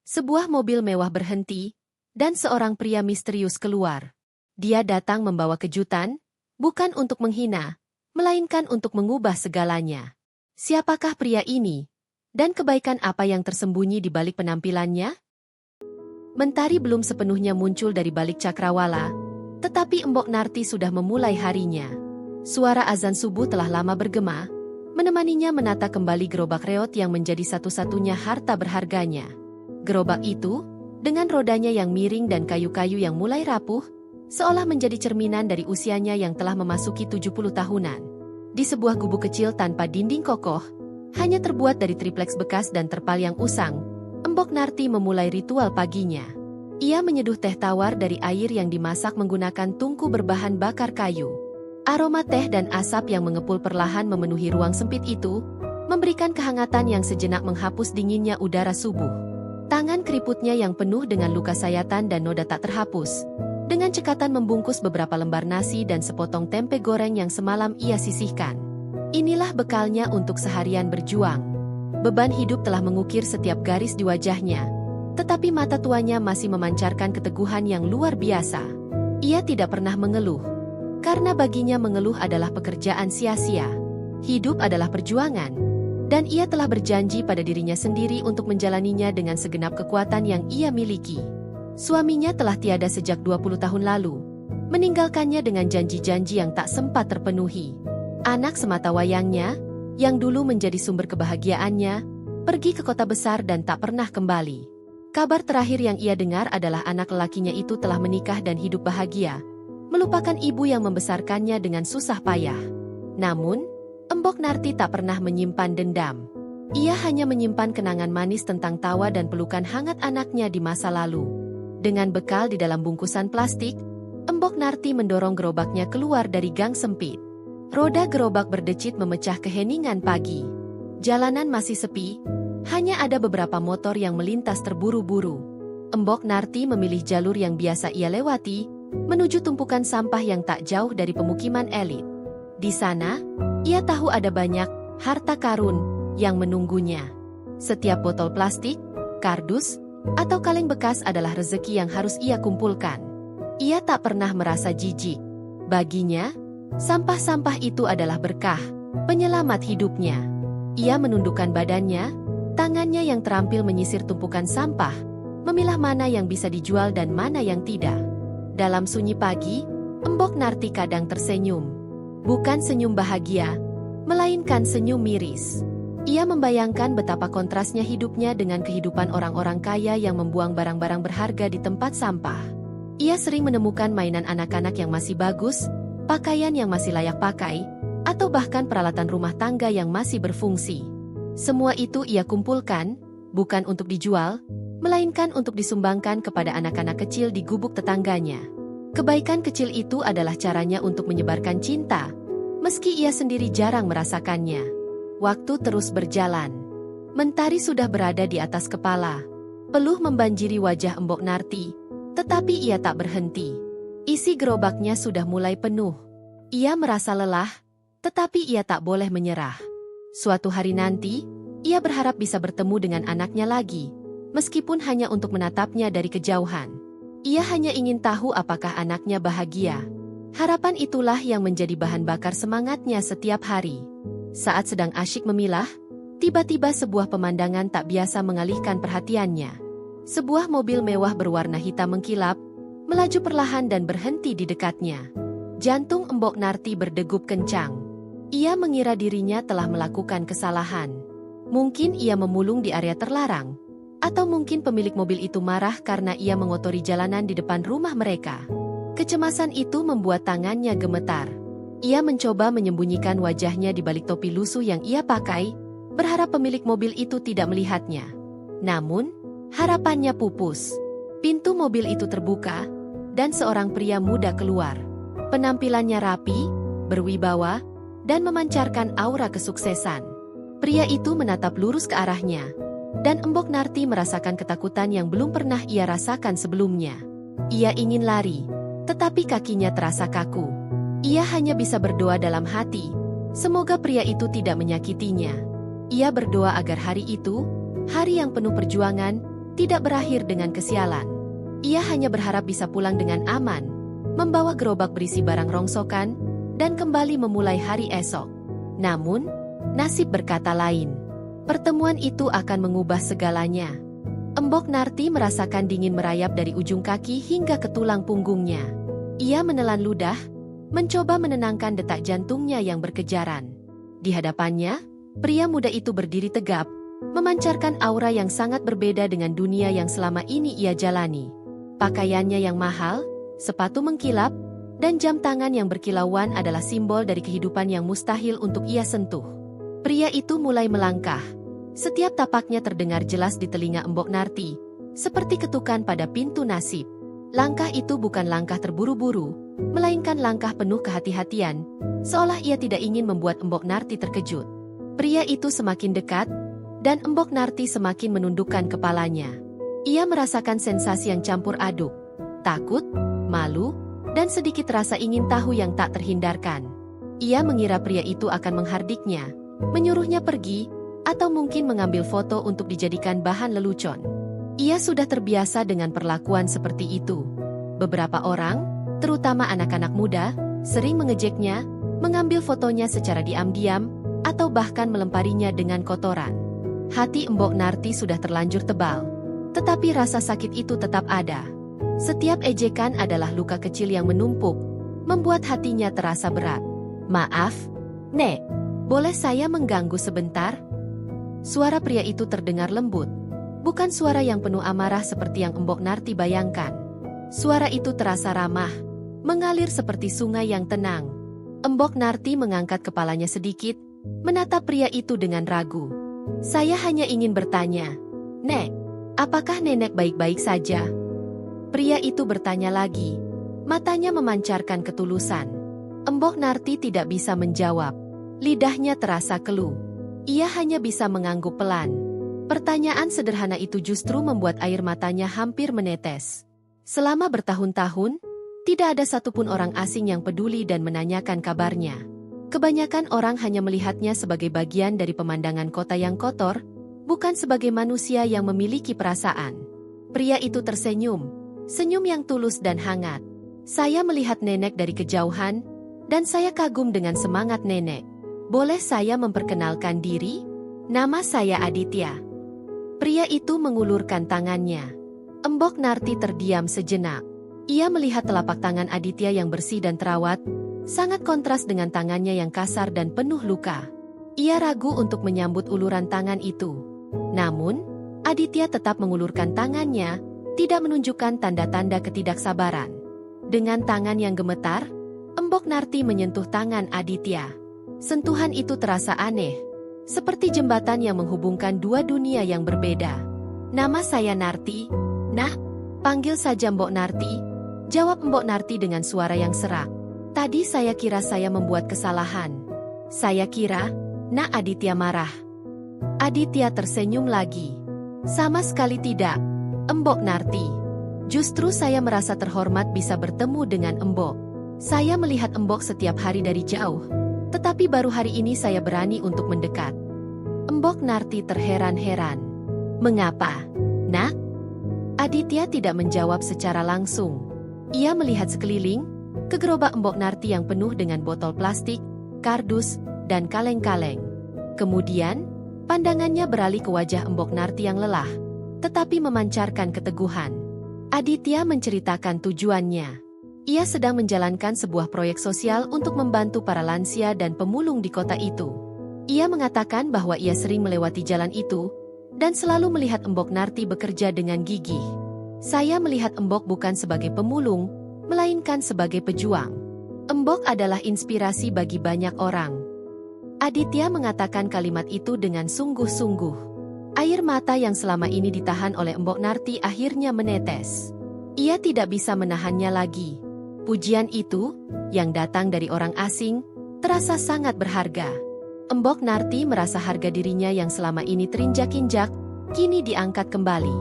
Sebuah mobil mewah berhenti, dan seorang pria misterius keluar. Dia datang membawa kejutan, bukan untuk menghina, melainkan untuk mengubah segalanya. Siapakah pria ini? Dan kebaikan apa yang tersembunyi di balik penampilannya? Mentari belum sepenuhnya muncul dari balik cakrawala, tetapi Embok Narti sudah memulai harinya. Suara azan subuh telah lama bergema, menemaninya menata kembali gerobak reot yang menjadi satu-satunya harta berharganya. Gerobak itu, dengan rodanya yang miring dan kayu-kayu yang mulai rapuh, seolah menjadi cerminan dari usianya yang telah memasuki 70 tahunan. Di sebuah gubuk kecil tanpa dinding kokoh, hanya terbuat dari tripleks bekas dan terpal yang usang, Embok Narti memulai ritual paginya. Ia menyeduh teh tawar dari air yang dimasak menggunakan tungku berbahan bakar kayu. Aroma teh dan asap yang mengepul perlahan memenuhi ruang sempit itu, memberikan kehangatan yang sejenak menghapus dinginnya udara subuh. Tangan keriputnya yang penuh dengan luka sayatan dan noda tak terhapus, dengan cekatan membungkus beberapa lembar nasi dan sepotong tempe goreng yang semalam ia sisihkan. Inilah bekalnya untuk seharian berjuang. Beban hidup telah mengukir setiap garis di wajahnya, tetapi mata tuanya masih memancarkan keteguhan yang luar biasa. Ia tidak pernah mengeluh, karena baginya mengeluh adalah pekerjaan sia-sia. Hidup adalah perjuangan. Dan ia telah berjanji pada dirinya sendiri untuk menjalaninya dengan segenap kekuatan yang ia miliki. Suaminya telah tiada sejak 20 tahun lalu, meninggalkannya dengan janji-janji yang tak sempat terpenuhi. Anak semata wayangnya, yang dulu menjadi sumber kebahagiaannya, pergi ke kota besar dan tak pernah kembali. Kabar terakhir yang ia dengar adalah anak lelakinya itu telah menikah dan hidup bahagia, melupakan ibu yang membesarkannya dengan susah payah. Namun, Embok Narti tak pernah menyimpan dendam. Ia hanya menyimpan kenangan manis tentang tawa dan pelukan hangat anaknya di masa lalu. Dengan bekal di dalam bungkusan plastik, Embok Narti mendorong gerobaknya keluar dari gang sempit. Roda gerobak berdecit memecah keheningan pagi. Jalanan masih sepi, hanya ada beberapa motor yang melintas terburu-buru. Embok Narti memilih jalur yang biasa ia lewati, menuju tumpukan sampah yang tak jauh dari pemukiman elit. Di sana, ia tahu ada banyak harta karun yang menunggunya. Setiap botol plastik, kardus, atau kaleng bekas adalah rezeki yang harus ia kumpulkan. Ia tak pernah merasa jijik. Baginya, sampah-sampah itu adalah berkah, penyelamat hidupnya. Ia menundukkan badannya, tangannya yang terampil menyisir tumpukan sampah, memilah mana yang bisa dijual dan mana yang tidak. Dalam sunyi pagi, Embok Narti kadang tersenyum. Bukan senyum bahagia, melainkan senyum miris. Ia membayangkan betapa kontrasnya hidupnya dengan kehidupan orang-orang kaya yang membuang barang-barang berharga di tempat sampah. Ia sering menemukan mainan anak-anak yang masih bagus, pakaian yang masih layak pakai, atau bahkan peralatan rumah tangga yang masih berfungsi. Semua itu ia kumpulkan, bukan untuk dijual, melainkan untuk disumbangkan kepada anak-anak kecil di gubuk tetangganya. Kebaikan kecil itu adalah caranya untuk menyebarkan cinta, meski ia sendiri jarang merasakannya. Waktu terus berjalan. Mentari sudah berada di atas kepala. Peluh membanjiri wajah Embok Narti, tetapi ia tak berhenti. Isi gerobaknya sudah mulai penuh. Ia merasa lelah, tetapi ia tak boleh menyerah. Suatu hari nanti, ia berharap bisa bertemu dengan anaknya lagi, meskipun hanya untuk menatapnya dari kejauhan. Ia hanya ingin tahu apakah anaknya bahagia. Harapan itulah yang menjadi bahan bakar semangatnya setiap hari. Saat sedang asyik memilah, tiba-tiba sebuah pemandangan tak biasa mengalihkan perhatiannya. Sebuah mobil mewah berwarna hitam mengkilap, melaju perlahan dan berhenti di dekatnya. Jantung Embok Narti berdegup kencang. Ia mengira dirinya telah melakukan kesalahan. Mungkin ia memulung di area terlarang. Atau mungkin pemilik mobil itu marah karena ia mengotori jalanan di depan rumah mereka. Kecemasan itu membuat tangannya gemetar. Ia mencoba menyembunyikan wajahnya di balik topi lusuh yang ia pakai, berharap pemilik mobil itu tidak melihatnya. Namun, harapannya pupus. Pintu mobil itu terbuka, dan seorang pria muda keluar. Penampilannya rapi, berwibawa, dan memancarkan aura kesuksesan. Pria itu menatap lurus ke arahnya. Dan Embok Narti merasakan ketakutan yang belum pernah ia rasakan sebelumnya. Ia ingin lari, tetapi kakinya terasa kaku. Ia hanya bisa berdoa dalam hati, semoga pria itu tidak menyakitinya. Ia berdoa agar hari itu, hari yang penuh perjuangan, tidak berakhir dengan kesialan. Ia hanya berharap bisa pulang dengan aman, membawa gerobak berisi barang rongsokan, dan kembali memulai hari esok. Namun, nasib berkata lain. Pertemuan itu akan mengubah segalanya. Embok Narti merasakan dingin merayap dari ujung kaki hingga ke tulang punggungnya. Ia menelan ludah, mencoba menenangkan detak jantungnya yang berkejaran. Di hadapannya, pria muda itu berdiri tegap, memancarkan aura yang sangat berbeda dengan dunia yang selama ini ia jalani. Pakaiannya yang mahal, sepatu mengkilap, dan jam tangan yang berkilauan adalah simbol dari kehidupan yang mustahil untuk ia sentuh. Pria itu mulai melangkah. Setiap tapaknya terdengar jelas di telinga Embok Narti, seperti ketukan pada pintu nasib. Langkah itu bukan langkah terburu-buru, melainkan langkah penuh kehati-hatian, seolah ia tidak ingin membuat Embok Narti terkejut. Pria itu semakin dekat, dan Embok Narti semakin menundukkan kepalanya. Ia merasakan sensasi yang campur aduk, takut, malu, dan sedikit rasa ingin tahu yang tak terhindarkan. Ia mengira pria itu akan menghardiknya, menyuruhnya pergi, atau mungkin mengambil foto untuk dijadikan bahan lelucon. Ia sudah terbiasa dengan perlakuan seperti itu. Beberapa orang, terutama anak-anak muda, sering mengejeknya, mengambil fotonya secara diam-diam, atau bahkan melemparinya dengan kotoran. Hati Embok Narti sudah terlanjur tebal, tetapi rasa sakit itu tetap ada. Setiap ejekan adalah luka kecil yang menumpuk, membuat hatinya terasa berat. "Maaf, Nek, boleh saya mengganggu sebentar?" Suara pria itu terdengar lembut, bukan suara yang penuh amarah seperti yang Embok Narti bayangkan. Suara itu terasa ramah, mengalir seperti sungai yang tenang. Embok Narti mengangkat kepalanya sedikit, menatap pria itu dengan ragu. "Saya hanya ingin bertanya, Nek, apakah nenek baik-baik saja?" Pria itu bertanya lagi, matanya memancarkan ketulusan. Embok Narti tidak bisa menjawab. Lidahnya terasa keluh. Ia hanya bisa mengangguk pelan. Pertanyaan sederhana itu justru membuat air matanya hampir menetes. Selama bertahun-tahun, tidak ada satupun orang asing yang peduli dan menanyakan kabarnya. Kebanyakan orang hanya melihatnya sebagai bagian dari pemandangan kota yang kotor, bukan sebagai manusia yang memiliki perasaan. Pria itu tersenyum, senyum yang tulus dan hangat. "Saya melihat nenek dari kejauhan, dan saya kagum dengan semangat nenek. Boleh saya memperkenalkan diri? Nama saya Aditya." Pria itu mengulurkan tangannya. Embok Narti terdiam sejenak. Ia melihat telapak tangan Aditya yang bersih dan terawat, sangat kontras dengan tangannya yang kasar dan penuh luka. Ia ragu untuk menyambut uluran tangan itu. Namun, Aditya tetap mengulurkan tangannya, tidak menunjukkan tanda-tanda ketidaksabaran. Dengan tangan yang gemetar, Embok Narti menyentuh tangan Aditya. Sentuhan itu terasa aneh, seperti jembatan yang menghubungkan dua dunia yang berbeda. "Nama saya Narti." "Nah, panggil saja Mbok Narti," jawab Mbok Narti dengan suara yang serak. "Tadi saya kira saya membuat kesalahan." "Saya kira," Nak Aditya marah. Aditya tersenyum lagi. "Sama sekali tidak, Mbok Narti. Justru saya merasa terhormat bisa bertemu dengan Mbok. Saya melihat Mbok setiap hari dari jauh, tetapi baru hari ini saya berani untuk mendekat." Embok Narti terheran-heran. "Mengapa, Nak?" Aditya tidak menjawab secara langsung. Ia melihat sekeliling, ke gerobak Embok Narti yang penuh dengan botol plastik, kardus, dan kaleng-kaleng. Kemudian, pandangannya beralih ke wajah Embok Narti yang lelah, tetapi memancarkan keteguhan. Aditya menceritakan tujuannya. Ia sedang menjalankan sebuah proyek sosial untuk membantu para lansia dan pemulung di kota itu. Ia mengatakan bahwa ia sering melewati jalan itu, dan selalu melihat Embok Narti bekerja dengan gigih. "Saya melihat Embok bukan sebagai pemulung, melainkan sebagai pejuang. Embok adalah inspirasi bagi banyak orang." Aditya mengatakan kalimat itu dengan sungguh-sungguh. Air mata yang selama ini ditahan oleh Embok Narti akhirnya menetes. Ia tidak bisa menahannya lagi. Pujian itu, yang datang dari orang asing, terasa sangat berharga. Embok Narti merasa harga dirinya yang selama ini terinjak-injak, kini diangkat kembali.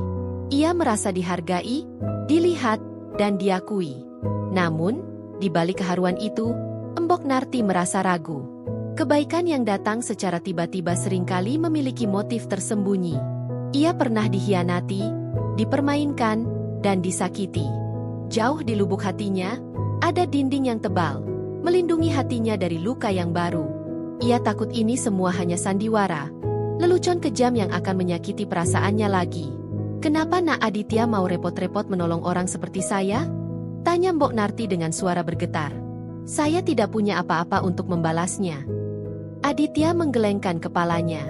Ia merasa dihargai, dilihat, dan diakui. Namun, di balik keharuan itu, Embok Narti merasa ragu. Kebaikan yang datang secara tiba-tiba seringkali memiliki motif tersembunyi. Ia pernah dikhianati, dipermainkan, dan disakiti. Jauh di lubuk hatinya, ada dinding yang tebal, melindungi hatinya dari luka yang baru. Ia takut ini semua hanya sandiwara, lelucon kejam yang akan menyakiti perasaannya lagi. "Kenapa Nak Aditya mau repot-repot menolong orang seperti saya?" tanya Mbok Narti dengan suara bergetar. "Saya tidak punya apa-apa untuk membalasnya." Aditya menggelengkan kepalanya.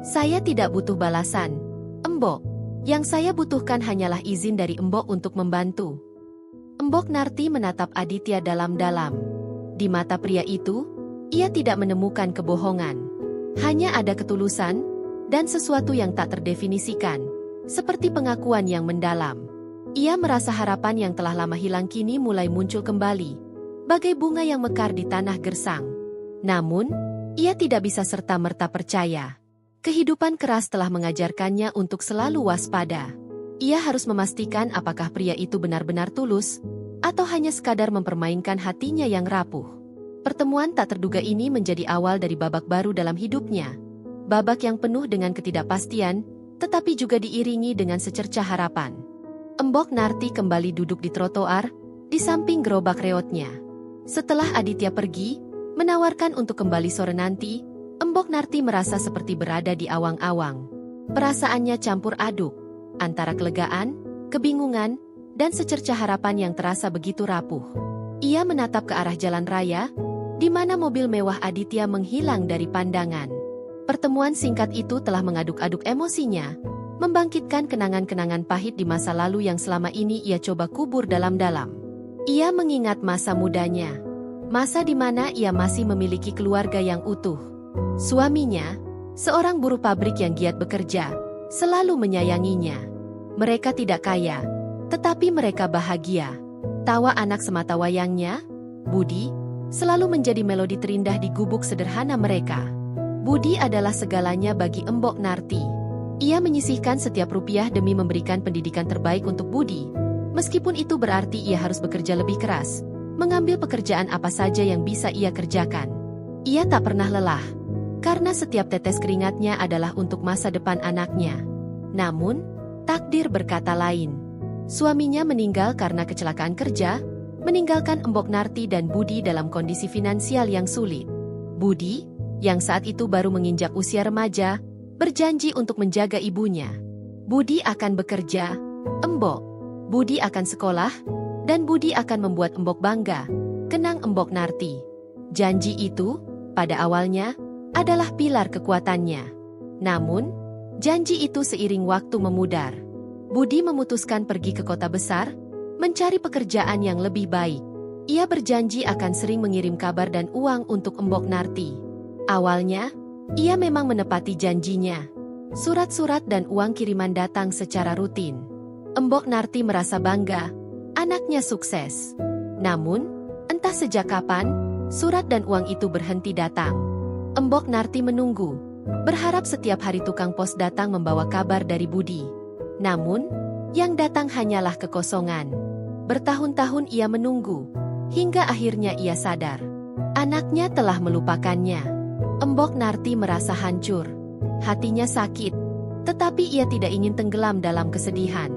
"Saya tidak butuh balasan, Embok. Yang saya butuhkan hanyalah izin dari Embok untuk membantu." Mbok Narti menatap Aditya dalam-dalam. Di mata pria itu, ia tidak menemukan kebohongan. Hanya ada ketulusan, dan sesuatu yang tak terdefinisikan, seperti pengakuan yang mendalam. Ia merasa harapan yang telah lama hilang kini mulai muncul kembali, bagai bunga yang mekar di tanah gersang. Namun, ia tidak bisa serta-merta percaya. Kehidupan keras telah mengajarkannya untuk selalu waspada. Ia harus memastikan apakah pria itu benar-benar tulus, atau hanya sekadar mempermainkan hatinya yang rapuh. Pertemuan tak terduga ini menjadi awal dari babak baru dalam hidupnya. Babak yang penuh dengan ketidakpastian, tetapi juga diiringi dengan secercah harapan. Mbok Narti kembali duduk di trotoar, di samping gerobak reotnya. Setelah Aditya pergi, menawarkan untuk kembali sore nanti, Mbok Narti merasa seperti berada di awang-awang. Perasaannya campur aduk, antara kelegaan, kebingungan, dan secercah harapan yang terasa begitu rapuh. Ia menatap ke arah jalan raya, di mana mobil mewah Aditya menghilang dari pandangan. Pertemuan singkat itu telah mengaduk-aduk emosinya, membangkitkan kenangan-kenangan pahit di masa lalu yang selama ini ia coba kubur dalam-dalam. Ia mengingat masa mudanya, masa di mana ia masih memiliki keluarga yang utuh. Suaminya, seorang buruh pabrik yang giat bekerja, selalu menyayanginya. Mereka tidak kaya, tetapi mereka bahagia. Tawa anak semata wayangnya, Budi, selalu menjadi melodi terindah di gubuk sederhana mereka. Budi adalah segalanya bagi Mbok Narti. Ia menyisihkan setiap rupiah demi memberikan pendidikan terbaik untuk Budi. Meskipun itu berarti ia harus bekerja lebih keras, mengambil pekerjaan apa saja yang bisa ia kerjakan. Ia tak pernah lelah, karena setiap tetes keringatnya adalah untuk masa depan anaknya. Namun, takdir berkata lain. Suaminya meninggal karena kecelakaan kerja, meninggalkan Mbok Narti dan Budi dalam kondisi finansial yang sulit. Budi, yang saat itu baru menginjak usia remaja, berjanji untuk menjaga ibunya. Budi akan bekerja, Mbok. Budi akan sekolah, dan Budi akan membuat Mbok bangga, kenang Mbok Narti. Janji itu, pada awalnya, adalah pilar kekuatannya. Namun, janji itu seiring waktu memudar. Budi memutuskan pergi ke kota besar, mencari pekerjaan yang lebih baik. Ia berjanji akan sering mengirim kabar dan uang untuk Mbok Narti. Awalnya, ia memang menepati janjinya. Surat-surat dan uang kiriman datang secara rutin. Mbok Narti merasa bangga, anaknya sukses. Namun, entah sejak kapan, surat dan uang itu berhenti datang. Mbok Narti menunggu, berharap setiap hari tukang pos datang membawa kabar dari Budi. Namun, yang datang hanyalah kekosongan. Bertahun-tahun ia menunggu, hingga akhirnya ia sadar. Anaknya telah melupakannya. Mbok Narti merasa hancur. Hatinya sakit, tetapi ia tidak ingin tenggelam dalam kesedihan.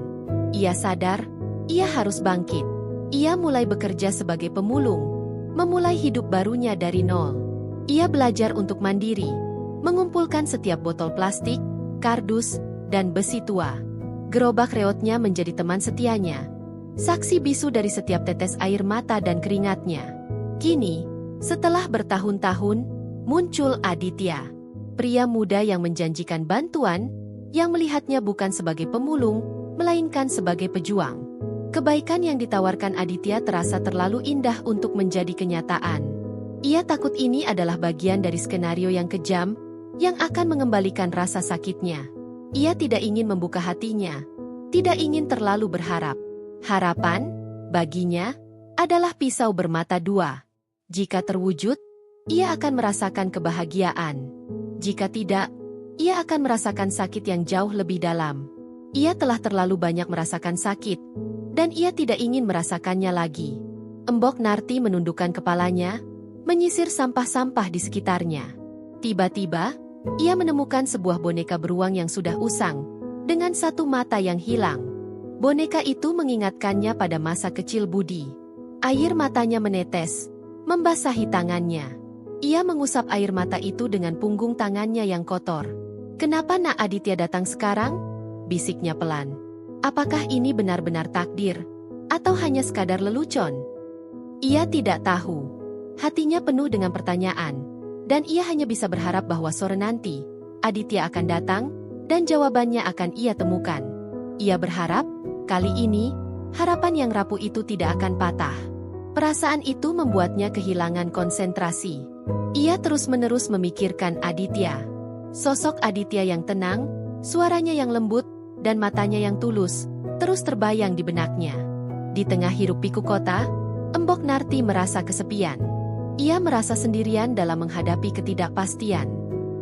Ia sadar, ia harus bangkit. Ia mulai bekerja sebagai pemulung, memulai hidup barunya dari nol. Ia belajar untuk mandiri, mengumpulkan setiap botol plastik, kardus, dan besi tua. Gerobak reotnya menjadi teman setianya, saksi bisu dari setiap tetes air mata dan keringatnya. Kini, setelah bertahun-tahun, muncul Aditya. Pria muda yang menjanjikan bantuan, yang melihatnya bukan sebagai pemulung, melainkan sebagai pejuang. Kebaikan yang ditawarkan Aditya terasa terlalu indah untuk menjadi kenyataan. Ia takut ini adalah bagian dari skenario yang kejam, yang akan mengembalikan rasa sakitnya. Ia tidak ingin membuka hatinya, tidak ingin terlalu berharap. Harapan, baginya, adalah pisau bermata dua. Jika terwujud, ia akan merasakan kebahagiaan. Jika tidak, ia akan merasakan sakit yang jauh lebih dalam. Ia telah terlalu banyak merasakan sakit, dan ia tidak ingin merasakannya lagi. Mbok Narti menundukkan kepalanya, menyisir sampah-sampah di sekitarnya. Tiba-tiba, ia menemukan sebuah boneka beruang yang sudah usang, dengan satu mata yang hilang. Boneka itu mengingatkannya pada masa kecil Budi. Air matanya menetes, membasahi tangannya. Ia mengusap air mata itu dengan punggung tangannya yang kotor. "Kenapa Nak Aditya datang sekarang?" bisiknya pelan. Apakah ini benar-benar takdir? Atau hanya sekadar lelucon? Ia tidak tahu. Hatinya penuh dengan pertanyaan. Dan ia hanya bisa berharap bahwa sore nanti, Aditya akan datang, dan jawabannya akan ia temukan. Ia berharap, kali ini, harapan yang rapuh itu tidak akan patah. Perasaan itu membuatnya kehilangan konsentrasi. Ia terus-menerus memikirkan Aditya. Sosok Aditya yang tenang, suaranya yang lembut, dan matanya yang tulus, terus terbayang di benaknya. Di tengah hiruk-pikuk kota, Embok Narti merasa kesepian. Ia merasa sendirian dalam menghadapi ketidakpastian.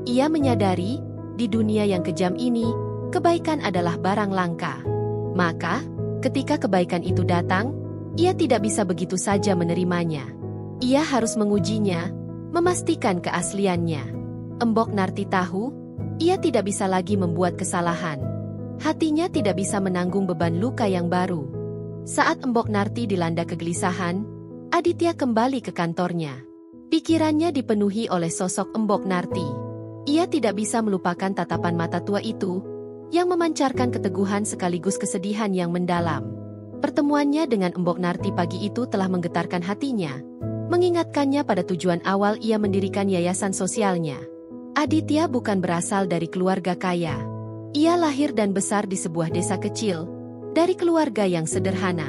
Ia menyadari, di dunia yang kejam ini, kebaikan adalah barang langka. Maka, ketika kebaikan itu datang, ia tidak bisa begitu saja menerimanya. Ia harus mengujinya, memastikan keasliannya. Embok Narti tahu, ia tidak bisa lagi membuat kesalahan. Hatinya tidak bisa menanggung beban luka yang baru. Saat Embok Narti dilanda kegelisahan, Aditya kembali ke kantornya. Pikirannya dipenuhi oleh sosok Embok Narti. Ia tidak bisa melupakan tatapan mata tua itu, yang memancarkan keteguhan sekaligus kesedihan yang mendalam. Pertemuannya dengan Embok Narti pagi itu telah menggetarkan hatinya, mengingatkannya pada tujuan awal ia mendirikan yayasan sosialnya. Aditya bukan berasal dari keluarga kaya. Ia lahir dan besar di sebuah desa kecil, dari keluarga yang sederhana.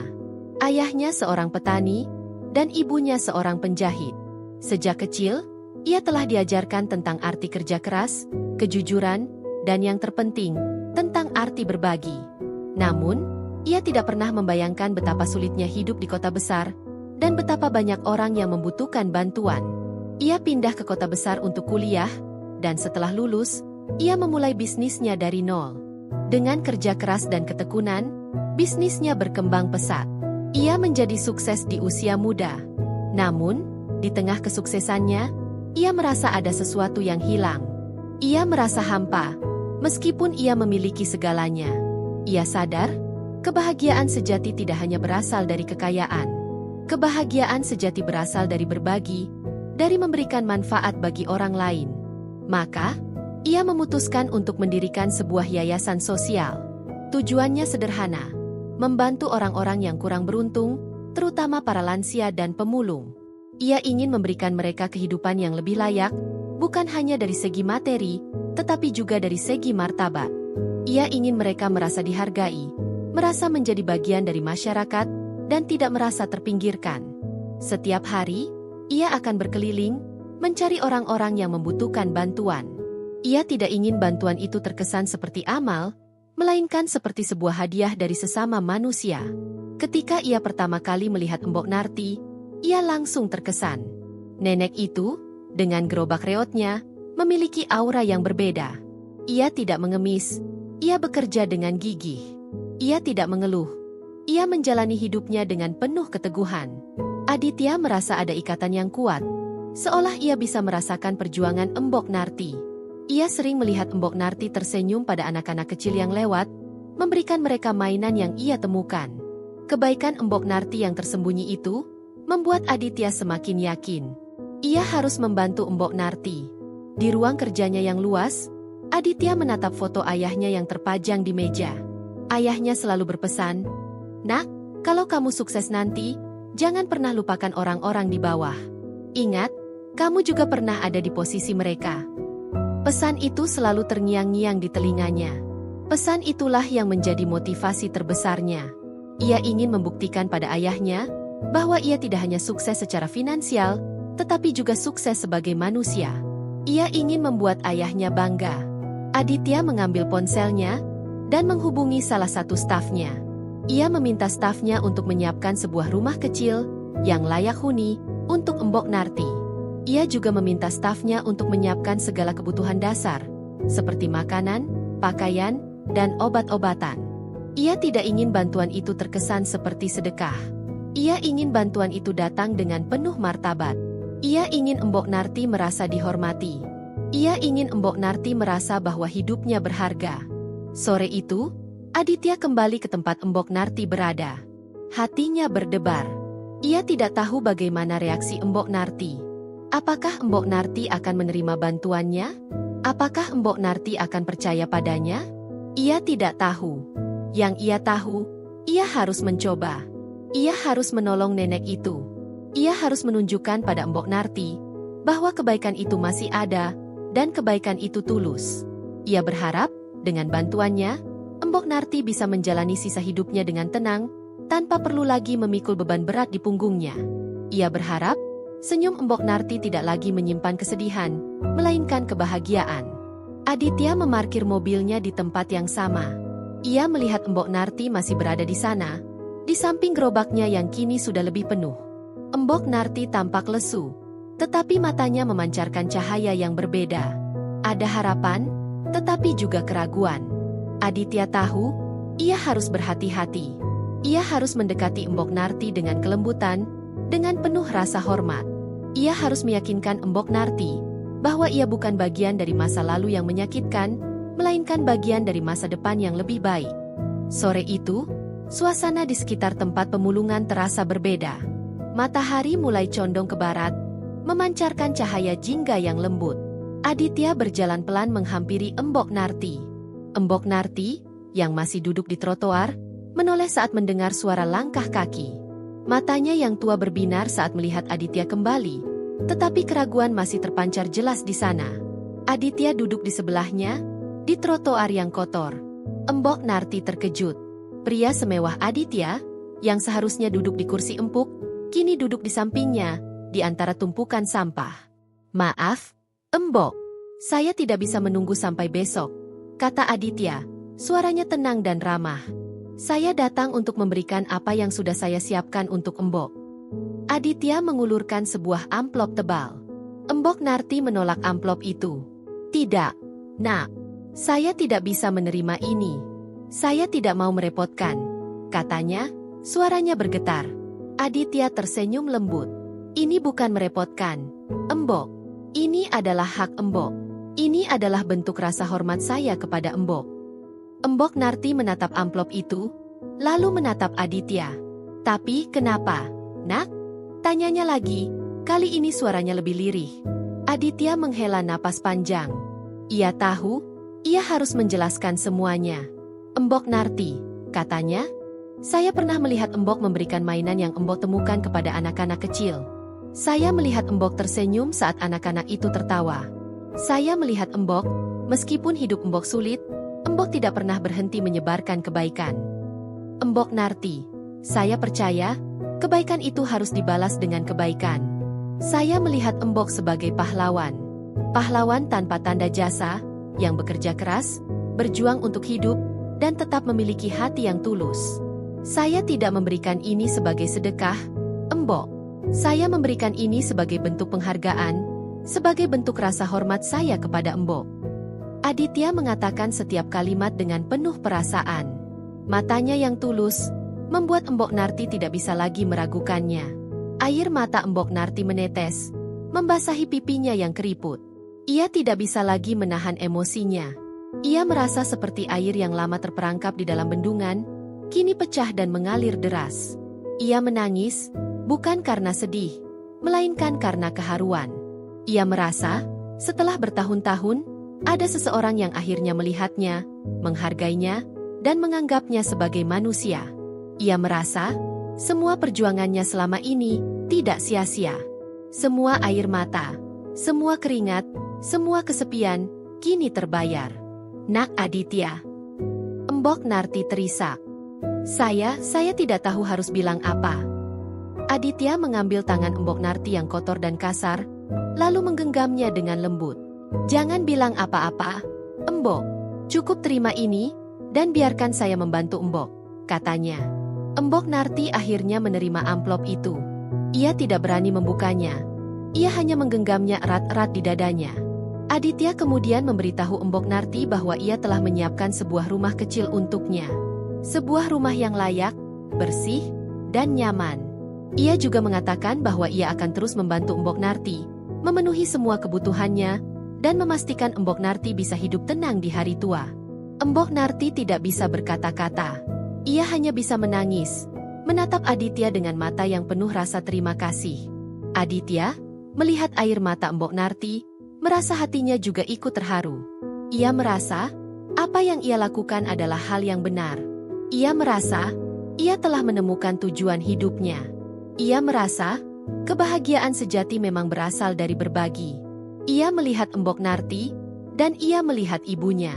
Ayahnya seorang petani, dan ibunya seorang penjahit. Sejak kecil, ia telah diajarkan tentang arti kerja keras, kejujuran, dan yang terpenting, tentang arti berbagi. Namun, ia tidak pernah membayangkan betapa sulitnya hidup di kota besar, dan betapa banyak orang yang membutuhkan bantuan. Ia pindah ke kota besar untuk kuliah, dan setelah lulus, ia memulai bisnisnya dari nol. Dengan kerja keras dan ketekunan, bisnisnya berkembang pesat. Ia menjadi sukses di usia muda. Namun, di tengah kesuksesannya, ia merasa ada sesuatu yang hilang. Ia merasa hampa, meskipun ia memiliki segalanya. Ia sadar, kebahagiaan sejati tidak hanya berasal dari kekayaan. Kebahagiaan sejati berasal dari berbagi, dari memberikan manfaat bagi orang lain. Maka, ia memutuskan untuk mendirikan sebuah yayasan sosial. Tujuannya sederhana, membantu orang-orang yang kurang beruntung, terutama para lansia dan pemulung. Ia ingin memberikan mereka kehidupan yang lebih layak, bukan hanya dari segi materi, tetapi juga dari segi martabat. Ia ingin mereka merasa dihargai, merasa menjadi bagian dari masyarakat, dan tidak merasa terpinggirkan. Setiap hari, ia akan berkeliling, mencari orang-orang yang membutuhkan bantuan. Ia tidak ingin bantuan itu terkesan seperti amal, melainkan seperti sebuah hadiah dari sesama manusia. Ketika ia pertama kali melihat Embok Narti, ia langsung terkesan. Nenek itu, dengan gerobak reotnya, memiliki aura yang berbeda. Ia tidak mengemis, ia bekerja dengan gigih. Ia tidak mengeluh, ia menjalani hidupnya dengan penuh keteguhan. Aditya merasa ada ikatan yang kuat, seolah ia bisa merasakan perjuangan Embok Narti. Ia sering melihat Embok Narti tersenyum pada anak-anak kecil yang lewat, memberikan mereka mainan yang ia temukan. Kebaikan Embok Narti yang tersembunyi itu, membuat Aditya semakin yakin. Ia harus membantu Embok Narti. Di ruang kerjanya yang luas, Aditya menatap foto ayahnya yang terpajang di meja. Ayahnya selalu berpesan, "Nak, kalau kamu sukses nanti, jangan pernah lupakan orang-orang di bawah. Ingat, kamu juga pernah ada di posisi mereka." Pesan itu selalu terngiang-ngiang di telinganya. Pesan itulah yang menjadi motivasi terbesarnya. Ia ingin membuktikan pada ayahnya bahwa ia tidak hanya sukses secara finansial, tetapi juga sukses sebagai manusia. Ia ingin membuat ayahnya bangga. Aditya mengambil ponselnya dan menghubungi salah satu stafnya. Ia meminta stafnya untuk menyiapkan sebuah rumah kecil yang layak huni untuk Embok Narti. Ia juga meminta stafnya untuk menyiapkan segala kebutuhan dasar, seperti makanan, pakaian, dan obat-obatan. Ia tidak ingin bantuan itu terkesan seperti sedekah. Ia ingin bantuan itu datang dengan penuh martabat. Ia ingin Embok Narti merasa dihormati. Ia ingin Embok Narti merasa bahwa hidupnya berharga. Sore itu, Aditya kembali ke tempat Embok Narti berada. Hatinya berdebar. Ia tidak tahu bagaimana reaksi Embok Narti. Apakah Embok Narti akan menerima bantuannya? Apakah Embok Narti akan percaya padanya? Ia tidak tahu. Yang ia tahu, ia harus mencoba. Ia harus menolong nenek itu. Ia harus menunjukkan pada Embok Narti bahwa kebaikan itu masih ada dan kebaikan itu tulus. Ia berharap dengan bantuannya, Embok Narti bisa menjalani sisa hidupnya dengan tenang, tanpa perlu lagi memikul beban berat di punggungnya. Ia berharap, senyum Embok Narti tidak lagi menyimpan kesedihan, melainkan kebahagiaan. Aditya memarkir mobilnya di tempat yang sama. Ia melihat Embok Narti masih berada di sana, di samping gerobaknya yang kini sudah lebih penuh. Embok Narti tampak lesu, tetapi matanya memancarkan cahaya yang berbeda. Ada harapan, tetapi juga keraguan. Aditya tahu, ia harus berhati-hati. Ia harus mendekati Embok Narti dengan kelembutan, dengan penuh rasa hormat. Ia harus meyakinkan Embok Narti bahwa ia bukan bagian dari masa lalu yang menyakitkan, melainkan bagian dari masa depan yang lebih baik. Sore itu, suasana di sekitar tempat pemulungan terasa berbeda. Matahari mulai condong ke barat, memancarkan cahaya jingga yang lembut. Aditya berjalan pelan menghampiri Embok Narti. Embok Narti, yang masih duduk di trotoar, menoleh saat mendengar suara langkah kaki. Matanya yang tua berbinar saat melihat Aditya kembali, tetapi keraguan masih terpancar jelas di sana. Aditya duduk di sebelahnya, di trotoar yang kotor. Embok Narti terkejut. Pria semewah Aditya, yang seharusnya duduk di kursi empuk, kini duduk di sampingnya, di antara tumpukan sampah. "Maaf, Embok, saya tidak bisa menunggu sampai besok," kata Aditya, suaranya tenang dan ramah. "Saya datang untuk memberikan apa yang sudah saya siapkan untuk Embok." Aditya mengulurkan sebuah amplop tebal. Embok Narti menolak amplop itu. "Tidak, Nak. Saya tidak bisa menerima ini. Saya tidak mau merepotkan," katanya, suaranya bergetar. Aditya tersenyum lembut. "Ini bukan merepotkan, Embok. Ini adalah hak Embok. Ini adalah bentuk rasa hormat saya kepada Embok." Embok Narti menatap amplop itu, lalu menatap Aditya. "Tapi kenapa, Nak?" tanyanya lagi, kali ini suaranya lebih lirih. Aditya menghela napas panjang. Ia tahu, ia harus menjelaskan semuanya. "Embok Narti," katanya, "saya pernah melihat Embok memberikan mainan yang Embok temukan kepada anak-anak kecil. Saya melihat Embok tersenyum saat anak-anak itu tertawa. Saya melihat Embok, meskipun hidup Embok sulit, Embok tidak pernah berhenti menyebarkan kebaikan. Embok Narti, saya percaya, kebaikan itu harus dibalas dengan kebaikan. Saya melihat Embok sebagai pahlawan. Pahlawan tanpa tanda jasa, yang bekerja keras, berjuang untuk hidup, dan tetap memiliki hati yang tulus. Saya tidak memberikan ini sebagai sedekah, Embok. Saya memberikan ini sebagai bentuk penghargaan, sebagai bentuk rasa hormat saya kepada Embok." Aditya mengatakan setiap kalimat dengan penuh perasaan. Matanya yang tulus membuat Embok Narti tidak bisa lagi meragukannya. Air mata Embok Narti menetes, membasahi pipinya yang keriput. Ia tidak bisa lagi menahan emosinya. Ia merasa seperti air yang lama terperangkap di dalam bendungan, kini pecah dan mengalir deras. Ia menangis, bukan karena sedih, melainkan karena keharuan. Ia merasa, setelah bertahun-tahun, ada seseorang yang akhirnya melihatnya, menghargainya, dan menganggapnya sebagai manusia. Ia merasa, semua perjuangannya selama ini tidak sia-sia. Semua air mata, semua keringat, semua kesepian, kini terbayar. "Nak Aditya." Embok Narti terisak. Saya tidak tahu harus bilang apa." Aditya mengambil tangan Embok Narti yang kotor dan kasar, lalu menggenggamnya dengan lembut. "Jangan bilang apa-apa, Embok. Cukup terima ini, dan biarkan saya membantu Embok," katanya. Embok Narti akhirnya menerima amplop itu. Ia tidak berani membukanya. Ia hanya menggenggamnya erat-erat di dadanya. Aditya kemudian memberitahu Embok Narti bahwa ia telah menyiapkan sebuah rumah kecil untuknya. Sebuah rumah yang layak, bersih, dan nyaman. Ia juga mengatakan bahwa ia akan terus membantu Embok Narti, memenuhi semua kebutuhannya, dan memastikan Embok Narti bisa hidup tenang di hari tua. Embok Narti tidak bisa berkata-kata. Ia hanya bisa menangis, menatap Aditya dengan mata yang penuh rasa terima kasih. Aditya, melihat air mata Embok Narti, merasa hatinya juga ikut terharu. Ia merasa, apa yang ia lakukan adalah hal yang benar. Ia merasa, ia telah menemukan tujuan hidupnya. Ia merasa, kebahagiaan sejati memang berasal dari berbagi. Ia melihat Embok Narti, dan ia melihat ibunya.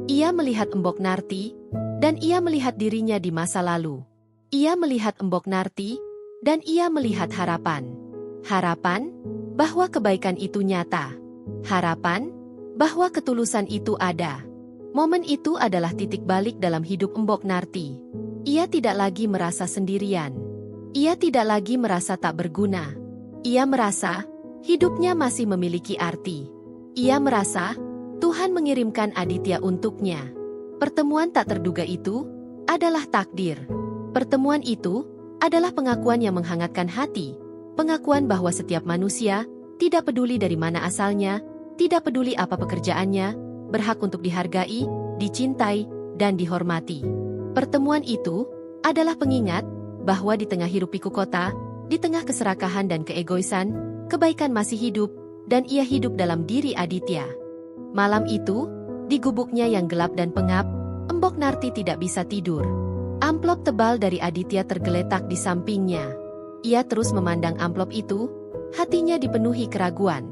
Ia melihat Embok Narti, dan ia melihat dirinya di masa lalu. Ia melihat Embok Narti, dan ia melihat harapan. Harapan, bahwa kebaikan itu nyata. Harapan, bahwa ketulusan itu ada. Momen itu adalah titik balik dalam hidup Embok Narti. Ia tidak lagi merasa sendirian. Ia tidak lagi merasa tak berguna. Ia merasa, hidupnya masih memiliki arti. Ia merasa, Tuhan mengirimkan Aditya untuknya. Pertemuan tak terduga itu adalah takdir. Pertemuan itu adalah pengakuan yang menghangatkan hati. Pengakuan bahwa setiap manusia, tidak peduli dari mana asalnya, tidak peduli apa pekerjaannya, berhak untuk dihargai, dicintai, dan dihormati. Pertemuan itu adalah pengingat bahwa di tengah hiruk-pikuk kota, di tengah keserakahan dan keegoisan, kebaikan masih hidup, dan ia hidup dalam diri Aditya. Malam itu, di gubuknya yang gelap dan pengap, Embok Narti tidak bisa tidur. Amplop tebal dari Aditya tergeletak di sampingnya. Ia terus memandang amplop itu, hatinya dipenuhi keraguan.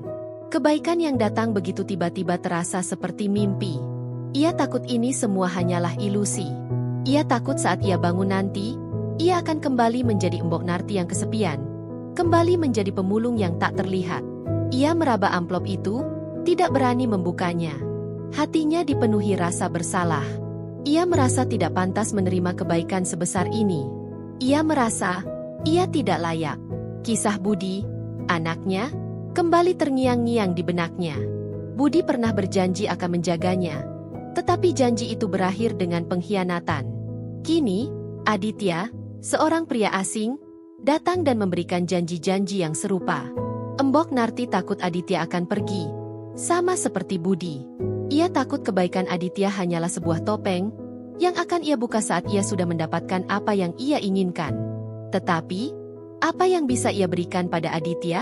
Kebaikan yang datang begitu tiba-tiba terasa seperti mimpi. Ia takut ini semua hanyalah ilusi. Ia takut saat ia bangun nanti, ia akan kembali menjadi Embok Narti yang kesepian. Kembali menjadi pemulung yang tak terlihat. Ia meraba amplop itu, tidak berani membukanya. Hatinya dipenuhi rasa bersalah. Ia merasa tidak pantas menerima kebaikan sebesar ini. Ia merasa, ia tidak layak. Kisah Budi, anaknya, kembali terngiang-ngiang di benaknya. Budi pernah berjanji akan menjaganya, tetapi janji itu berakhir dengan pengkhianatan. Kini, Aditya, seorang pria asing, datang dan memberikan janji-janji yang serupa. Embok Narti takut Aditya akan pergi, sama seperti Budi. Ia takut kebaikan Aditya hanyalah sebuah topeng, yang akan ia buka saat ia sudah mendapatkan apa yang ia inginkan. Tetapi, apa yang bisa ia berikan pada Aditya?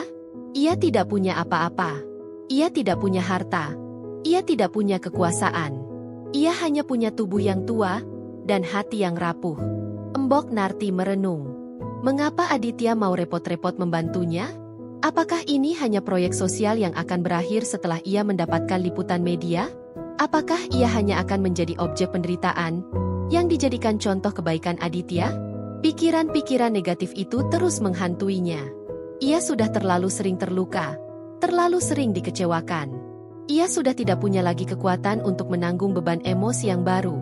Ia tidak punya apa-apa. Ia tidak punya harta. Ia tidak punya kekuasaan. Ia hanya punya tubuh yang tua dan hati yang rapuh. Embok Narti merenung. Mengapa Aditya mau repot-repot membantunya? Apakah ini hanya proyek sosial yang akan berakhir setelah ia mendapatkan liputan media? Apakah ia hanya akan menjadi objek penderitaan yang dijadikan contoh kebaikan Aditya? Pikiran-pikiran negatif itu terus menghantuinya. Ia sudah terlalu sering terluka, terlalu sering dikecewakan. Ia sudah tidak punya lagi kekuatan untuk menanggung beban emosi yang baru.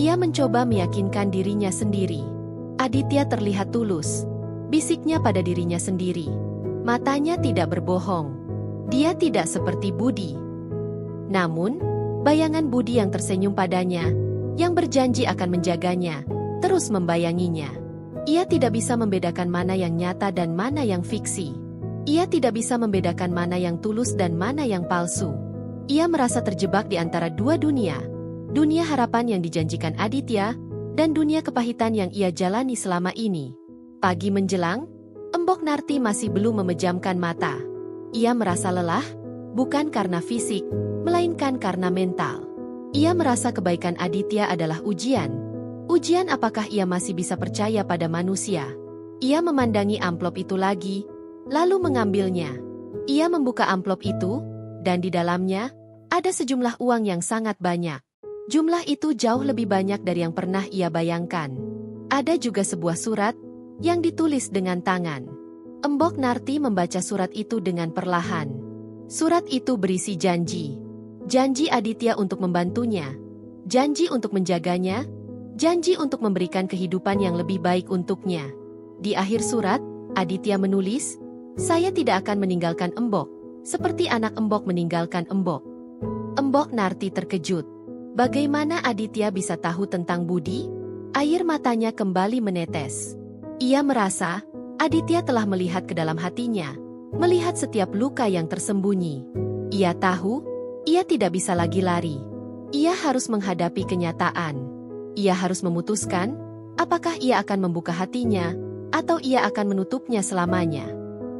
Ia mencoba meyakinkan dirinya sendiri. Aditya terlihat tulus, bisiknya pada dirinya sendiri. Matanya tidak berbohong. Dia tidak seperti Budi. Namun, bayangan Budi yang tersenyum padanya, yang berjanji akan menjaganya, terus membayanginya. Ia tidak bisa membedakan mana yang nyata dan mana yang fiksi. Ia tidak bisa membedakan mana yang tulus dan mana yang palsu. Ia merasa terjebak di antara dua dunia. Dunia harapan yang dijanjikan Aditya, dan dunia kepahitan yang ia jalani selama ini. Pagi menjelang, Embok Narti masih belum memejamkan mata. Ia merasa lelah, bukan karena fisik, melainkan karena mental. Ia merasa kebaikan Aditya adalah ujian. Ujian apakah ia masih bisa percaya pada manusia. Ia memandangi amplop itu lagi, lalu mengambilnya. Ia membuka amplop itu, dan di dalamnya, ada sejumlah uang yang sangat banyak. Jumlah itu jauh lebih banyak dari yang pernah ia bayangkan. Ada juga sebuah surat, yang ditulis dengan tangan. Embok Narti membaca surat itu dengan perlahan. Surat itu berisi janji. Janji Aditya untuk membantunya. Janji untuk menjaganya. Janji untuk memberikan kehidupan yang lebih baik untuknya. Di akhir surat, Aditya menulis, "Saya tidak akan meninggalkan Embok, seperti anak Embok meninggalkan Embok." Embok Narti terkejut. Bagaimana Aditya bisa tahu tentang Budi? Air matanya kembali menetes. Ia merasa, Aditya telah melihat ke dalam hatinya, melihat setiap luka yang tersembunyi. Ia tahu, ia tidak bisa lagi lari. Ia harus menghadapi kenyataan. Ia harus memutuskan, apakah ia akan membuka hatinya, atau ia akan menutupnya selamanya.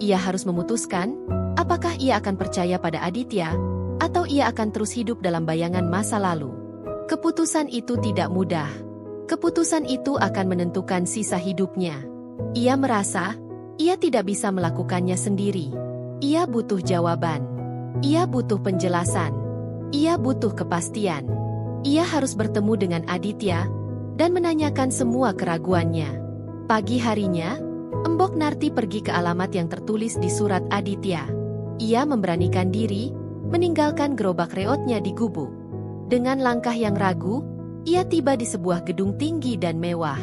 Ia harus memutuskan, apakah ia akan percaya pada Aditya, atau ia akan terus hidup dalam bayangan masa lalu. Keputusan itu tidak mudah. Keputusan itu akan menentukan sisa hidupnya. Ia merasa, ia tidak bisa melakukannya sendiri. Ia butuh jawaban. Ia butuh penjelasan. Ia butuh kepastian. Ia harus bertemu dengan Aditya, dan menanyakan semua keraguannya. Pagi harinya, Embok Narti pergi ke alamat yang tertulis di surat Aditya. Ia memberanikan diri, meninggalkan gerobak reotnya di gubuk. Dengan langkah yang ragu, ia tiba di sebuah gedung tinggi dan mewah.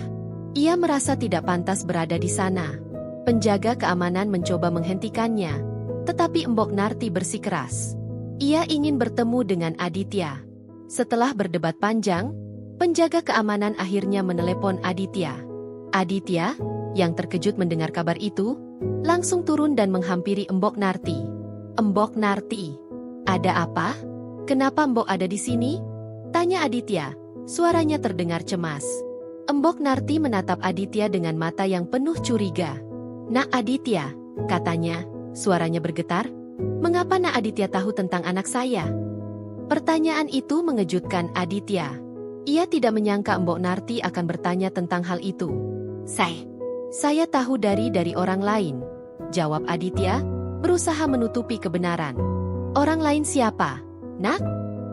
Ia merasa tidak pantas berada di sana. Penjaga keamanan mencoba menghentikannya, tetapi Embok Narti bersikeras. Ia ingin bertemu dengan Aditya. Setelah berdebat panjang, penjaga keamanan akhirnya menelepon Aditya. Aditya, yang terkejut mendengar kabar itu, langsung turun dan menghampiri Embok Narti. Embok Narti, ada apa? Kenapa Embok ada di sini? Tanya Aditya, suaranya terdengar cemas. Embok Narti menatap Aditya dengan mata yang penuh curiga. Nak Aditya, katanya, suaranya bergetar. Mengapa Nak Aditya tahu tentang anak saya? Pertanyaan itu mengejutkan Aditya. Ia tidak menyangka Embok Narti akan bertanya tentang hal itu. Saya tahu dari orang lain, jawab Aditya, berusaha menutupi kebenaran. Orang lain siapa? Nak?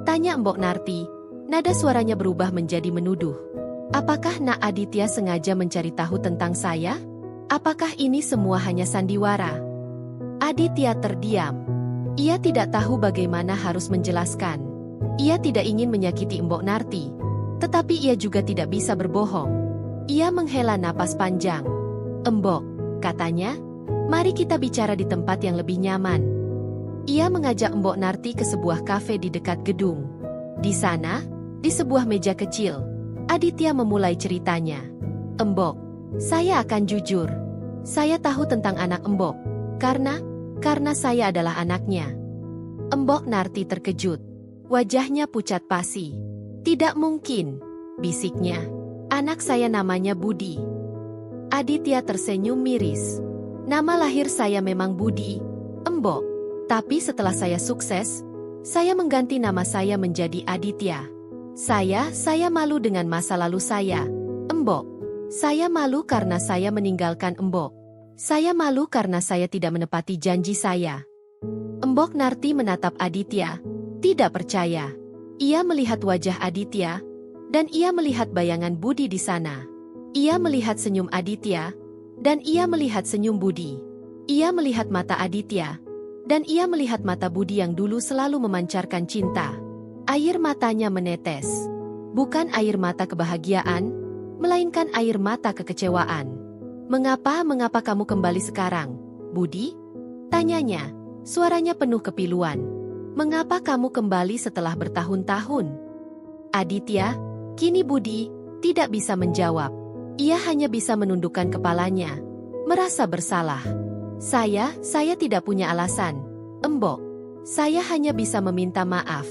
Tanya Embok Narti, nada suaranya berubah menjadi menuduh. Apakah Nak Aditya sengaja mencari tahu tentang saya? Apakah ini semua hanya sandiwara? Aditya terdiam. Ia tidak tahu bagaimana harus menjelaskan. Ia tidak ingin menyakiti Embok Narti, tetapi ia juga tidak bisa berbohong. Ia menghela napas panjang. Embok, katanya, mari kita bicara di tempat yang lebih nyaman. Ia mengajak Embok Narti ke sebuah kafe di dekat gedung. Di sana, di sebuah meja kecil, Aditya memulai ceritanya. Embok, saya akan jujur. Saya tahu tentang anak Embok, karena saya adalah anaknya. Embok Narti terkejut. Wajahnya pucat pasi. Tidak mungkin, bisiknya. Anak saya namanya Budi. Aditya tersenyum miris. Nama lahir saya memang Budi, Embok. Tapi setelah saya sukses, saya mengganti nama saya menjadi Aditya. Saya malu dengan masa lalu saya, Embok. Saya malu karena saya meninggalkan Embok. Saya malu karena saya tidak menepati janji saya. Embok Narti menatap Aditya, tidak percaya. Ia melihat wajah Aditya, dan ia melihat bayangan Budi di sana. Ia melihat senyum Aditya, dan ia melihat senyum Budi. Ia melihat mata Aditya, dan ia melihat mata Budi yang dulu selalu memancarkan cinta. Air matanya menetes. Bukan air mata kebahagiaan, melainkan air mata kekecewaan. Mengapa kamu kembali sekarang, Budi? Tanyanya, suaranya penuh kepiluan. Mengapa kamu kembali setelah bertahun-tahun? Aditya, kini Budi, tidak bisa menjawab. Ia hanya bisa menundukkan kepalanya, merasa bersalah. Saya tidak punya alasan, Embok. Saya hanya bisa meminta maaf.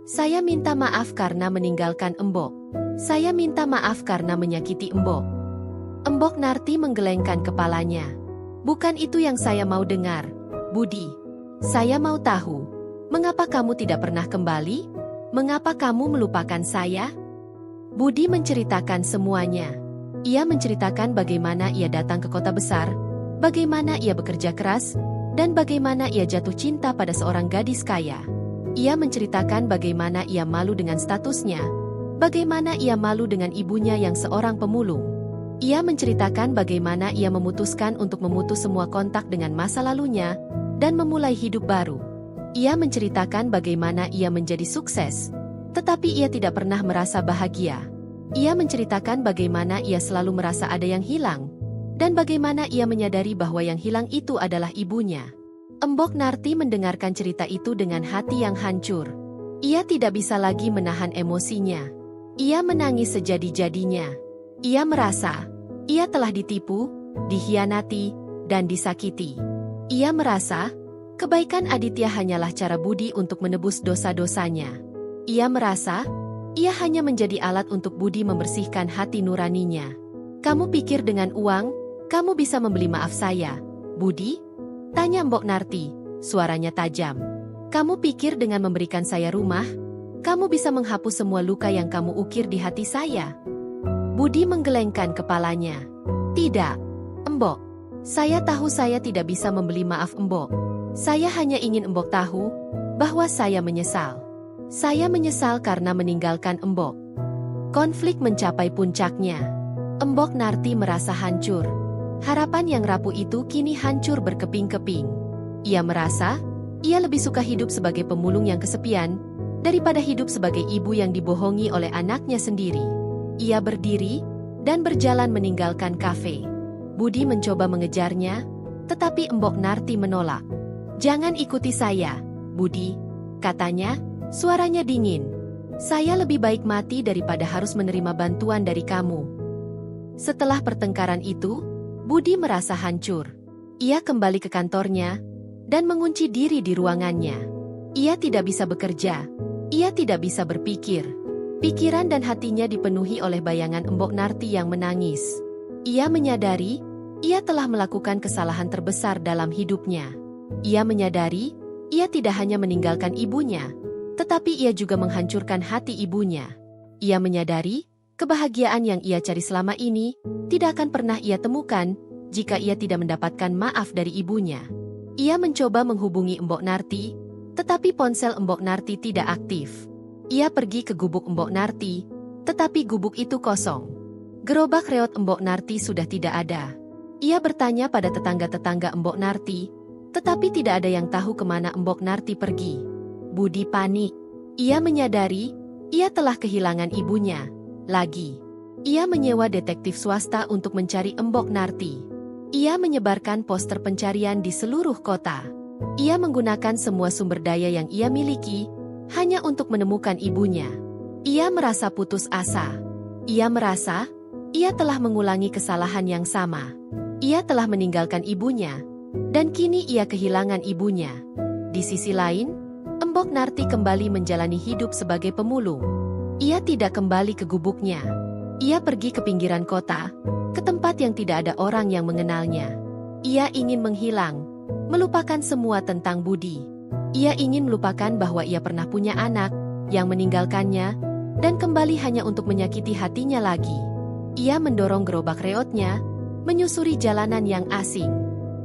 Saya minta maaf karena meninggalkan Embok. Saya minta maaf karena menyakiti Embok. Embok Narti menggelengkan kepalanya. Bukan itu yang saya mau dengar, Budi. Saya mau tahu, mengapa kamu tidak pernah kembali? Mengapa kamu melupakan saya? Budi menceritakan semuanya. Ia menceritakan bagaimana ia datang ke kota besar, bagaimana ia bekerja keras, dan bagaimana ia jatuh cinta pada seorang gadis kaya. Ia menceritakan bagaimana ia malu dengan statusnya, bagaimana ia malu dengan ibunya yang seorang pemulung. Ia menceritakan bagaimana ia memutuskan untuk memutus semua kontak dengan masa lalunya, dan memulai hidup baru. Ia menceritakan bagaimana ia menjadi sukses, tetapi ia tidak pernah merasa bahagia. Ia menceritakan bagaimana ia selalu merasa ada yang hilang, dan bagaimana ia menyadari bahwa yang hilang itu adalah ibunya. Embok Narti mendengarkan cerita itu dengan hati yang hancur. Ia tidak bisa lagi menahan emosinya. Ia menangis sejadi-jadinya. Ia merasa, ia telah ditipu, dikhianati, dan disakiti. Ia merasa, kebaikan Aditya hanyalah cara Budi untuk menebus dosa-dosanya. Ia merasa, Ia hanya menjadi alat untuk Budi membersihkan hati nuraninya. Kamu pikir dengan uang, kamu bisa membeli maaf saya, Budi? Tanya Mbok Narti, suaranya tajam. Kamu pikir dengan memberikan saya rumah, kamu bisa menghapus semua luka yang kamu ukir di hati saya? Budi menggelengkan kepalanya. Tidak, Mbok. Saya tahu saya tidak bisa membeli maaf Mbok. Saya hanya ingin Mbok tahu bahwa saya menyesal. Saya menyesal karena meninggalkan Mbok. Konflik mencapai puncaknya. Mbok Narti merasa hancur. Harapan yang rapuh itu kini hancur berkeping-keping. Ia merasa, ia lebih suka hidup sebagai pemulung yang kesepian, daripada hidup sebagai ibu yang dibohongi oleh anaknya sendiri. Ia berdiri, dan berjalan meninggalkan kafe. Budi mencoba mengejarnya, tetapi Mbok Narti menolak. Jangan ikuti saya, Budi, katanya, suaranya dingin. Saya lebih baik mati daripada harus menerima bantuan dari kamu. Setelah pertengkaran itu, Budi merasa hancur. Ia kembali ke kantornya, dan mengunci diri di ruangannya. Ia tidak bisa bekerja. Ia tidak bisa berpikir. Pikiran dan hatinya dipenuhi oleh bayangan Mbok Narti yang menangis. Ia menyadari, ia telah melakukan kesalahan terbesar dalam hidupnya. Ia menyadari, ia tidak hanya meninggalkan ibunya, tetapi ia juga menghancurkan hati ibunya. Ia menyadari, kebahagiaan yang ia cari selama ini, tidak akan pernah ia temukan, jika ia tidak mendapatkan maaf dari ibunya. Ia mencoba menghubungi Mbok Narti, tetapi ponsel Mbok Narti tidak aktif. Ia pergi ke gubuk Mbok Narti, tetapi gubuk itu kosong. Gerobak reot Mbok Narti sudah tidak ada. Ia bertanya pada tetangga-tetangga Mbok Narti, tetapi tidak ada yang tahu kemana Mbok Narti pergi. Budi panik. Ia menyadari, ia telah kehilangan ibunya. Lagi. Ia menyewa detektif swasta untuk mencari Mbok Narti. Ia menyebarkan poster pencarian di seluruh kota. Ia menggunakan semua sumber daya yang ia miliki, hanya untuk menemukan ibunya. Ia merasa putus asa. Ia merasa, ia telah mengulangi kesalahan yang sama. Ia telah meninggalkan ibunya, dan kini ia kehilangan ibunya. Di sisi lain, Mbok Narti kembali menjalani hidup sebagai pemulung. Ia tidak kembali ke gubuknya. Ia pergi ke pinggiran kota, ke tempat yang tidak ada orang yang mengenalnya. Ia ingin menghilang, melupakan semua tentang Budi. Ia ingin melupakan bahwa ia pernah punya anak, yang meninggalkannya, dan kembali hanya untuk menyakiti hatinya lagi. Ia mendorong gerobak reotnya, menyusuri jalanan yang asing.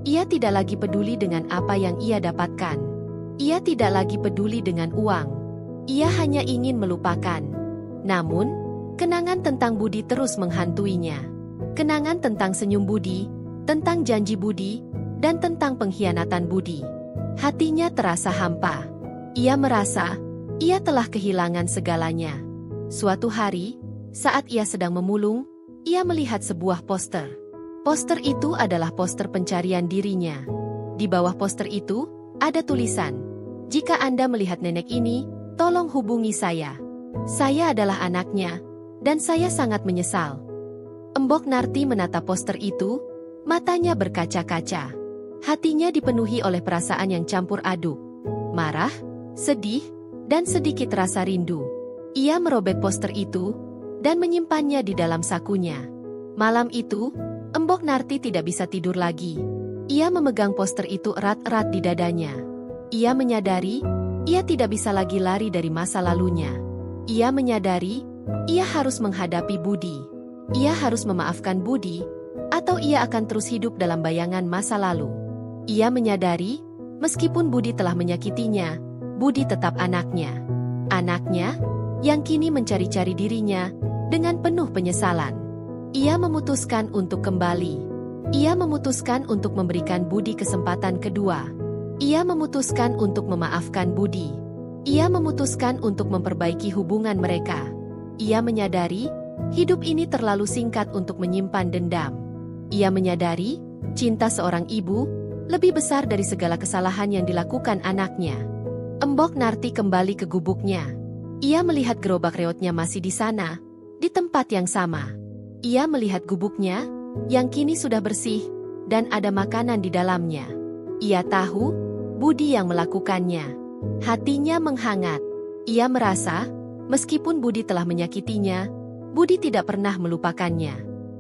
Ia tidak lagi peduli dengan apa yang ia dapatkan. Ia tidak lagi peduli dengan uang. Ia hanya ingin melupakan. Namun, kenangan tentang Budi terus menghantuinya. Kenangan tentang senyum Budi, tentang janji Budi, dan tentang pengkhianatan Budi. Hatinya terasa hampa. Ia merasa, ia telah kehilangan segalanya. Suatu hari, saat ia sedang memulung, ia melihat sebuah poster. Poster itu adalah poster pencarian dirinya. Di bawah poster itu, ada tulisan, "Jika Anda melihat nenek ini, tolong hubungi saya. Saya adalah anaknya, dan saya sangat menyesal." Mbok Narti menatap poster itu, matanya berkaca-kaca. Hatinya dipenuhi oleh perasaan yang campur aduk. Marah, sedih, dan sedikit rasa rindu. Ia merobek poster itu, dan menyimpannya di dalam sakunya. Malam itu, Mbok Narti tidak bisa tidur lagi. Ia memegang poster itu erat-erat di dadanya. Ia menyadari, ia tidak bisa lagi lari dari masa lalunya. Ia menyadari, ia harus menghadapi Budi. Ia harus memaafkan Budi, atau ia akan terus hidup dalam bayangan masa lalu. Ia menyadari, meskipun Budi telah menyakitinya, Budi tetap anaknya. Anaknya, yang kini mencari-cari dirinya, dengan penuh penyesalan. Ia memutuskan untuk kembali. Ia memutuskan untuk memberikan Budi kesempatan kedua. Ia memutuskan untuk memaafkan Budi. Ia memutuskan untuk memperbaiki hubungan mereka. Ia menyadari, hidup ini terlalu singkat untuk menyimpan dendam. Ia menyadari, cinta seorang ibu lebih besar dari segala kesalahan yang dilakukan anaknya. Mbok Narti kembali ke gubuknya. Ia melihat gerobak reotnya masih di sana, di tempat yang sama. Ia melihat gubuknya, yang kini sudah bersih, dan ada makanan di dalamnya. Ia tahu, Budi yang melakukannya. Hatinya menghangat. Ia merasa, Meskipun Budi telah menyakitinya, Budi tidak pernah melupakannya.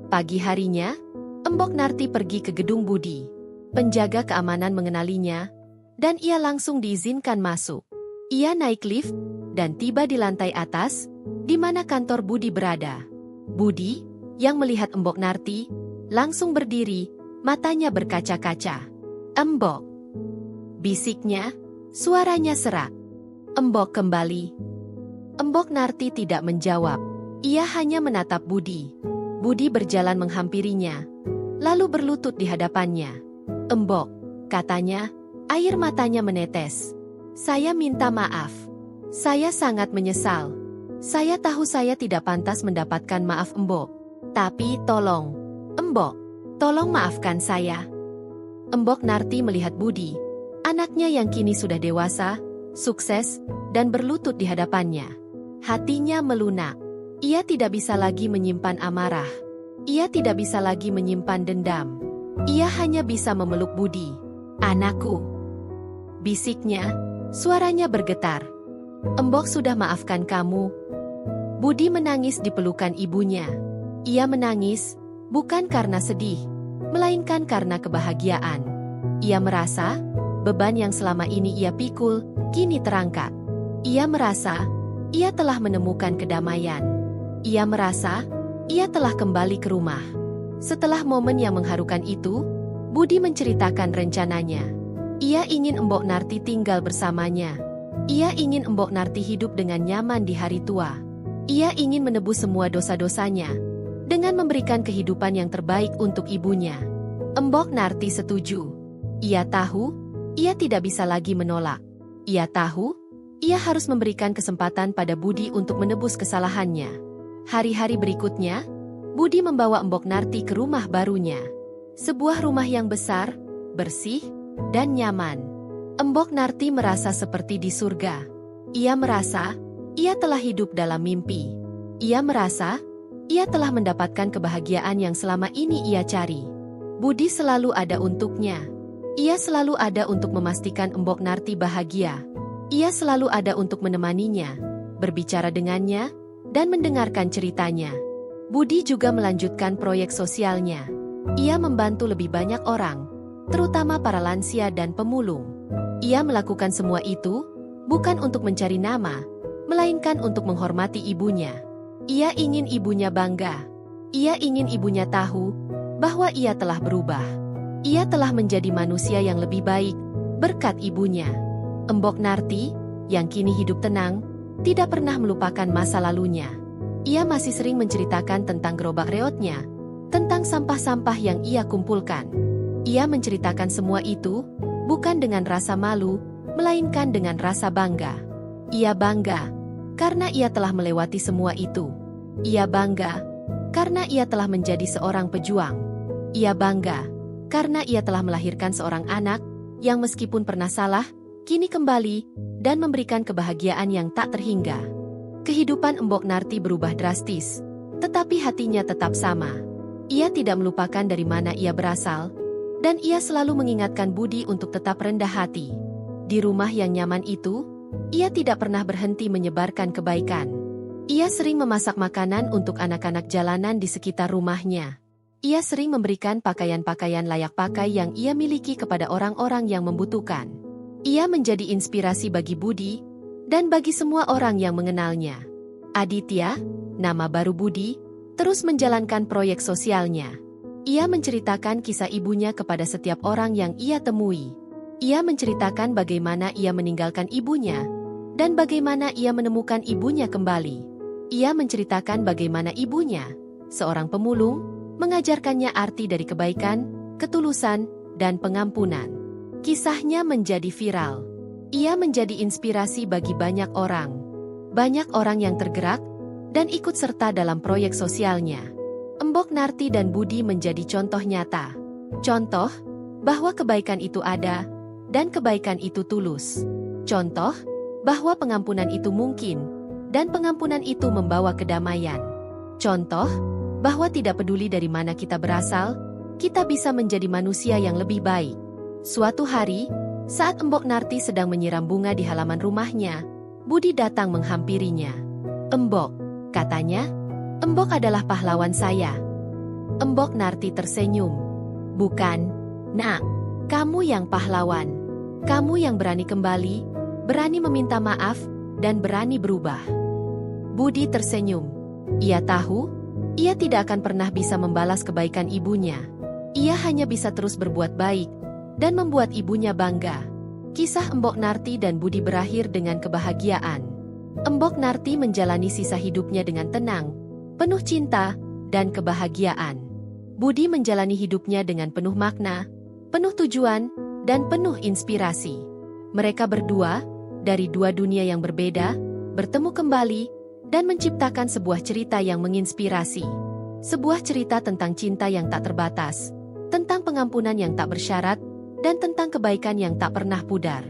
Pagi harinya, Embok Narti pergi ke gedung Budi. Penjaga keamanan mengenalinya, dan ia langsung diizinkan masuk. Ia naik lift, dan tiba di lantai atas, di mana kantor Budi berada. Budi, yang melihat Embok Narti, langsung berdiri, matanya berkaca-kaca. "Embok," bisiknya, suaranya serak. "Embok kembali." Embok Narti tidak menjawab. Ia hanya menatap Budi. Budi berjalan menghampirinya, lalu berlutut di hadapannya. "Embok," katanya, air matanya menetes. "Saya minta maaf. Saya sangat menyesal. Saya tahu saya tidak pantas mendapatkan maaf Embok. Tapi tolong, Embok, tolong maafkan saya." Embok Narti melihat Budi, anaknya yang kini sudah dewasa, sukses, dan berlutut di hadapannya. Hatinya melunak. Ia tidak bisa lagi menyimpan amarah. Ia tidak bisa lagi menyimpan dendam. Ia hanya bisa memeluk Budi. "Anakku," bisiknya, suaranya bergetar. "Embok sudah maafkan kamu." Budi menangis di pelukan ibunya. Ia menangis, bukan karena sedih, melainkan karena kebahagiaan. Ia merasa, beban yang selama ini ia pikul, kini terangkat. Ia merasa, ia telah menemukan kedamaian. Ia merasa, ia telah kembali ke rumah. Setelah momen yang mengharukan itu, Budi menceritakan rencananya. Ia ingin Embok Narti tinggal bersamanya. Ia ingin Embok Narti hidup dengan nyaman di hari tua. Ia ingin menebus semua dosa-dosanya dengan memberikan kehidupan yang terbaik untuk ibunya. Embok Narti setuju. Ia tahu, ia tidak bisa lagi menolak. Ia tahu, ia harus memberikan kesempatan pada Budi untuk menebus kesalahannya. Hari-hari berikutnya, Budi membawa Embok Narti ke rumah barunya. Sebuah rumah yang besar, bersih, dan nyaman. Embok Narti merasa seperti di surga. Ia merasa, ia telah hidup dalam mimpi. Ia merasa, ia telah mendapatkan kebahagiaan yang selama ini ia cari. Budi selalu ada untuknya. Ia selalu ada untuk memastikan Embok Narti bahagia. Ia selalu ada untuk menemaninya, berbicara dengannya, dan mendengarkan ceritanya. Budi juga melanjutkan proyek sosialnya. Ia membantu lebih banyak orang, terutama para lansia dan pemulung. Ia melakukan semua itu, bukan untuk mencari nama, melainkan untuk menghormati ibunya. Ia ingin ibunya bangga. Ia ingin ibunya tahu bahwa ia telah berubah. Ia telah menjadi manusia yang lebih baik berkat ibunya. Embok Narti, yang kini hidup tenang, tidak pernah melupakan masa lalunya. Ia masih sering menceritakan tentang gerobak reotnya, tentang sampah-sampah yang ia kumpulkan. Ia menceritakan semua itu, bukan dengan rasa malu, melainkan dengan rasa bangga. Ia bangga karena ia telah melewati semua itu. Ia bangga karena ia telah menjadi seorang pejuang. Ia bangga karena ia telah melahirkan seorang anak yang meskipun pernah salah, kini kembali dan memberikan kebahagiaan yang tak terhingga. Kehidupan Embok Narti berubah drastis, tetapi hatinya tetap sama. Ia tidak melupakan dari mana ia berasal, dan ia selalu mengingatkan Budi untuk tetap rendah hati. Di rumah yang nyaman itu, ia tidak pernah berhenti menyebarkan kebaikan. Ia sering memasak makanan untuk anak-anak jalanan di sekitar rumahnya. Ia sering memberikan pakaian-pakaian layak pakai yang ia miliki kepada orang-orang yang membutuhkan. Ia menjadi inspirasi bagi Budi, dan bagi semua orang yang mengenalnya. Aditya, nama baru Budi, terus menjalankan proyek sosialnya. Ia menceritakan kisah ibunya kepada setiap orang yang ia temui. Ia menceritakan bagaimana ia meninggalkan ibunya, dan bagaimana ia menemukan ibunya kembali. Ia menceritakan bagaimana ibunya, seorang pemulung, mengajarkannya arti dari kebaikan, ketulusan, dan pengampunan. Kisahnya menjadi viral. Ia menjadi inspirasi bagi banyak orang. Banyak orang yang tergerak dan ikut serta dalam proyek sosialnya. Embok Narti dan Budi menjadi contoh nyata. Contoh bahwa kebaikan itu ada dan kebaikan itu tulus. Contoh bahwa pengampunan itu mungkin dan pengampunan itu membawa kedamaian. Contoh bahwa tidak peduli dari mana kita berasal, kita bisa menjadi manusia yang lebih baik. Suatu hari, saat Embok Narti sedang menyiram bunga di halaman rumahnya, Budi datang menghampirinya. Embok, katanya, Embok adalah pahlawan saya. Embok Narti tersenyum. Bukan, Nak. Kamu yang pahlawan. Kamu yang berani kembali, berani meminta maaf, dan berani berubah. Budi tersenyum. Ia tahu, ia tidak akan pernah bisa membalas kebaikan ibunya. Ia hanya bisa terus berbuat baik, dan membuat ibunya bangga. Kisah Embok Narti dan Budi berakhir dengan kebahagiaan. Embok Narti menjalani sisa hidupnya dengan tenang, penuh cinta, dan kebahagiaan. Budi menjalani hidupnya dengan penuh makna, penuh tujuan, dan penuh inspirasi. Mereka berdua, dari dua dunia yang berbeda, bertemu kembali, dan menciptakan sebuah cerita yang menginspirasi. Sebuah cerita tentang cinta yang tak terbatas, tentang pengampunan yang tak bersyarat, dan tentang kebaikan yang tak pernah pudar.